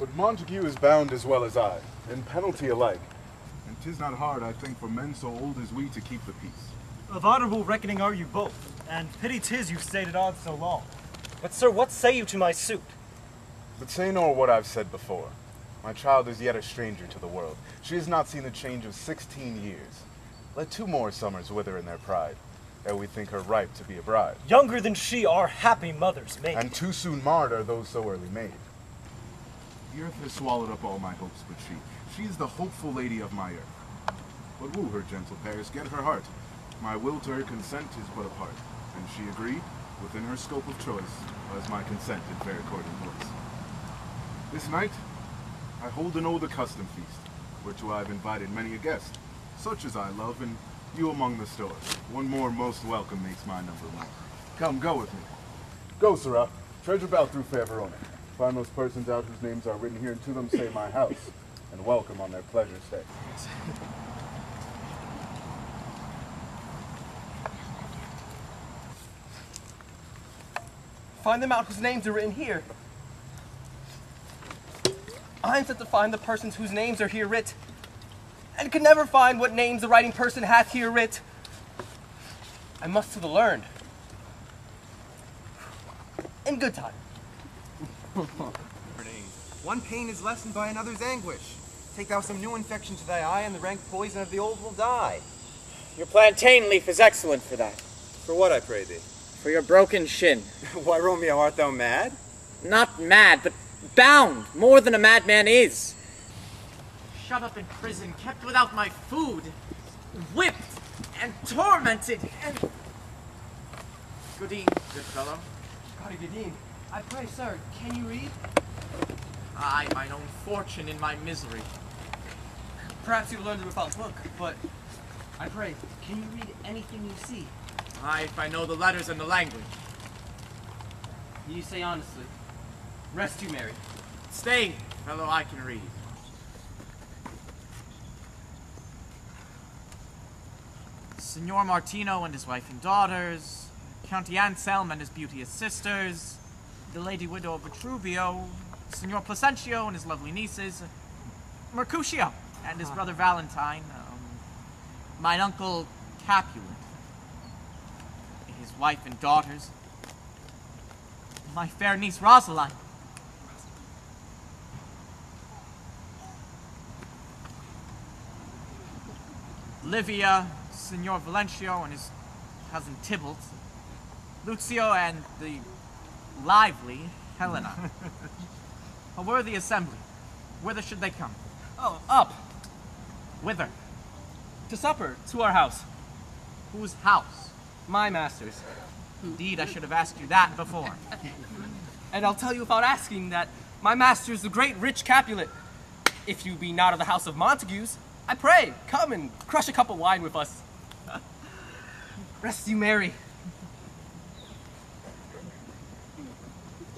But Montague is bound as well as I, in penalty alike. And 'tis not hard, I think, for men so old as we to keep the peace. Of honorable reckoning are you both, and pity 'tis you've stayed at odds so long. But sir, what say you to my suit? But say nor what I've said before. My child is yet a stranger to the world. She has not seen the change of 16 years. Let 2 more summers wither in their pride, ere we think her ripe to be a bride. Younger than she are happy mothers made. And too soon marred are those so early made. The earth has swallowed up all my hopes, but she is the hopeful lady of my earth. But woo her, gentle Paris, get her heart. My will to her consent is but a part, and she agreed, within her scope of choice, as my consent in fair according voice. This night, I hold an old accustomed feast, whereto I have invited many a guest, such as I love, and you among the store. One more most welcome makes my number one. Come, go with me. Go, sirrah. Treasure about through fair Verona. Find those persons out whose names are written here, and to them say my house, and welcome on their pleasure stay. Find them out whose names are written here. I'm set to find the persons whose names are here writ, and can never find what names the writing person hath here writ. I must to the learned. In good time. One pain is lessened by another's anguish. Take thou some new infection to thy eye, and the rank poison of the old will die. Your plantain leaf is excellent for that. For what, I pray thee? For your broken shin. Why, Romeo, art thou mad? Not mad, but bound, more than a madman is. Shut up in prison, kept without my food, whipped and tormented, and... Goodeen, good fellow. God, Goodeen, I pray, sir, can you read? I, mine own fortune in my misery. Perhaps you learned it without book, but I pray, can you read anything you see? Aye, if I know the letters and the language. You say honestly. Rest you, Mary. Stay, fellow, I can read. Signor Martino and his wife and daughters, Count Anselm and his beauteous sisters, the lady widow of Vitruvio, Signor Placentio and his lovely nieces, Mercutio and his brother Valentine, mine uncle Capulet, his wife and daughters, my fair niece Rosaline. Livia, Signor Valencio and his cousin Tybalt, Lucio and the lively Helena. A worthy assembly. Whither should they come? Oh, up. Whither? To supper, to our house. Whose house? My master's. Indeed, I should have asked you that before. And I'll tell you without asking that my master is the great rich Capulet. If you be not of the house of Montagues, I pray, come and crush a cup of wine with us. Rest you merry.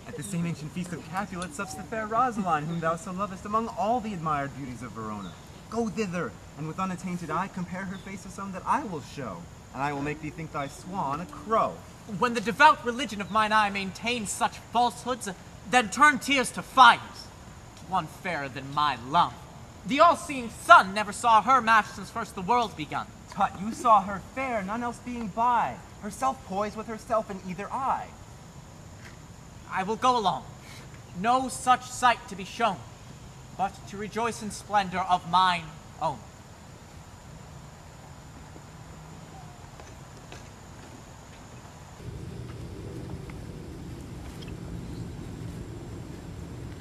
At the same ancient feast of Capulet sups the fair Rosaline, whom thou so lovest among all the admired beauties of Verona. Go thither, and with unattainted eye compare her face with some that I will show, and I will make thee think thy swan a crow. When the devout religion of mine eye maintains such falsehoods, then turn tears to fires. One fairer than my love. The all-seeing sun never saw her match since first the world begun. Tut, you saw her fair, none else being by, herself poised with herself in either eye. I will go along. No such sight to be shown, but to rejoice in splendor of mine own.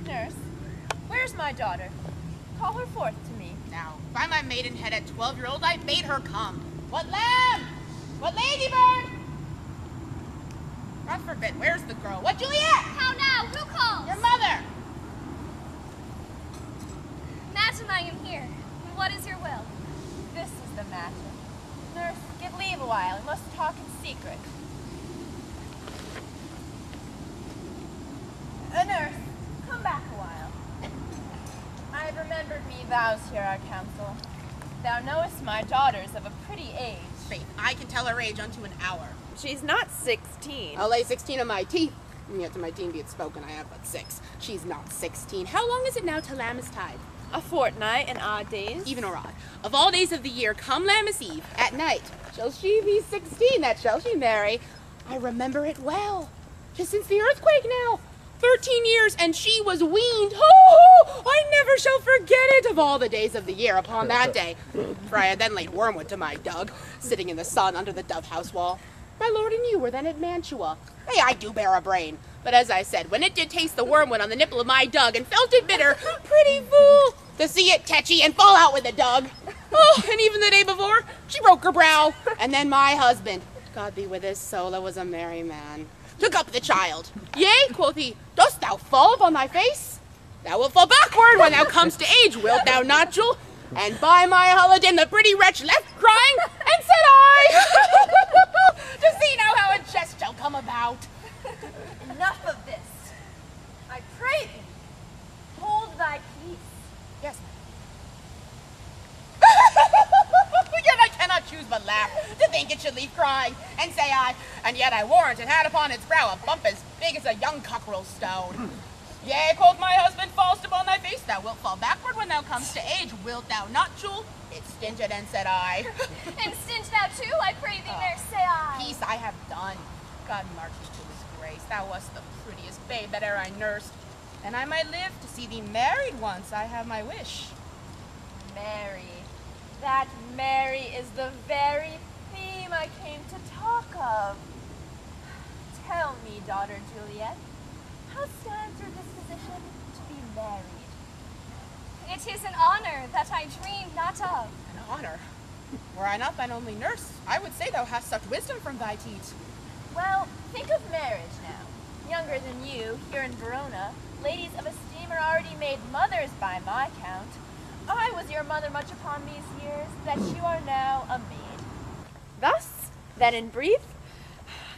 Nurse, where's my daughter? Call her forth to me. Now, by my maidenhead at 12-year-old, I bade her come. What lamb? What ladybird? God forbid, where's the girl? What Juliet? How now? Who calls? Your mother. Madam, I am here. What is your will? This is the matter. Nurse, give leave a while. We must talk in secret. Nurse, come back a while. I have remembered me vows here, our counsel. Thou knowest my daughter's of a pretty age. Faith, I can tell her age unto an hour. She's not 16. I'll lay 16 of my teeth. Yet to my teen be it spoken, I have but 6. She's not 16. How long is it now till Lammas Tide? A fortnight and odd days. Even or odd. Of all days of the year, come Lammas Eve, at night, shall she be 16, that shall she marry. I remember it well. Just since the earthquake now. 13 years, and she was weaned. Oh, I never shall forget it of all the days of the year upon that day. For I had then laid wormwood to my dug, sitting in the sun under the dove house wall. My lord and you were then at Mantua. Hey, I do bear a brain. But as I said, when it did taste the wormwood on the nipple of my dug and felt it bitter, pretty fool, to see it tetchy and fall out with the dug. Oh, and even the day before, she broke her brow. And then my husband, God be with his soul, was a merry man, took up the child. Yea, quoth he, dost thou fall upon thy face? Thou wilt fall backward when thou comest to age, wilt thou not, Jewel? And by my holiday the pretty wretch left crying, and said I, to see now how a jest shall come about. Enough of this. I pray thee, hold thy peace. Yes, yet I cannot choose but laugh, to think it should leave crying, and say I, and yet I warrant it had upon its brow a bump as big as a young cockerel stone. Yea, quoth my husband, fall'st upon thy face, thou wilt fall backward when thou comest to age, wilt thou not, Jewel? It stinted, and said I. And stint thou too, I pray thee, nurse, say I. Peace I have done. God mark thee to his grace, thou wast the prettiest babe that e'er I nursed, and I might live to see thee married once, I have my wish. Mary. That Mary is the very theme I came to talk of. Tell me, daughter Juliet, how stands your disposition to be married? It is an honor that I dreamed not of. An honor? Were I not thine only nurse, I would say thou hast such wisdom from thy teat. Well, think of marriage now. Younger than you, here in Verona, ladies of esteem are already made mothers by my count. I was your mother much upon these years, that you are now a maid. Thus, then in brief,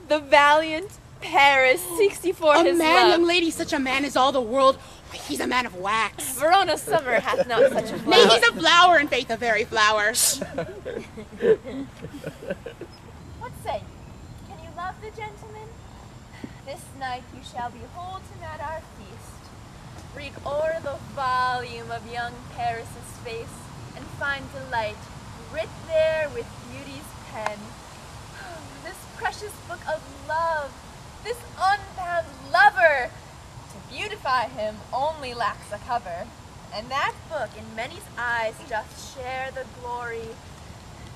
the valiant Paris seeks you for his man, love. young lady, such a man is all the world. Why, he's a man of wax. Verona summer hath not such a flower. Nay, he's a flower, in faith, a very flower. What say you? Can you love the gentleman? This night you shall behold him at our feast. Read o'er the volume of young Paris's face, and find delight writ there with beauty's pen. This precious book of love, this unbound lover, to beautify him only lacks a cover. And that book in many's eyes doth share the glory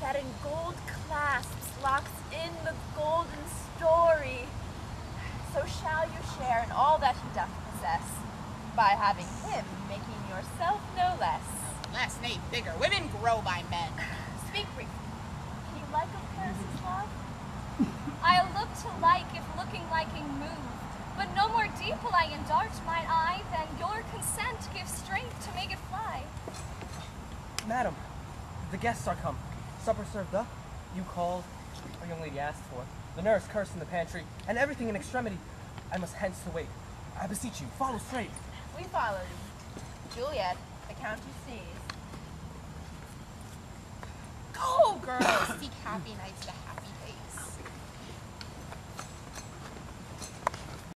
that in gold clasps locks in the golden story. So shall you share in all that he doth possess, by having him making yourself no less. Less, nay, bigger. Women grow by men. Speak briefly. Do you like of Paris's love? I'll look to like if looking liking move, but no more deep will I indart mine eye than your consent gives strength to make it fly. Madam, the guests are come. Supper served up. You called. Our young lady asked for. The nurse cursed in the pantry, and everything in extremity. I must hence to wait. I beseech you, follow straight. We follow you. Juliet, the Countess sees. Go, girls! Seek happy nights to happy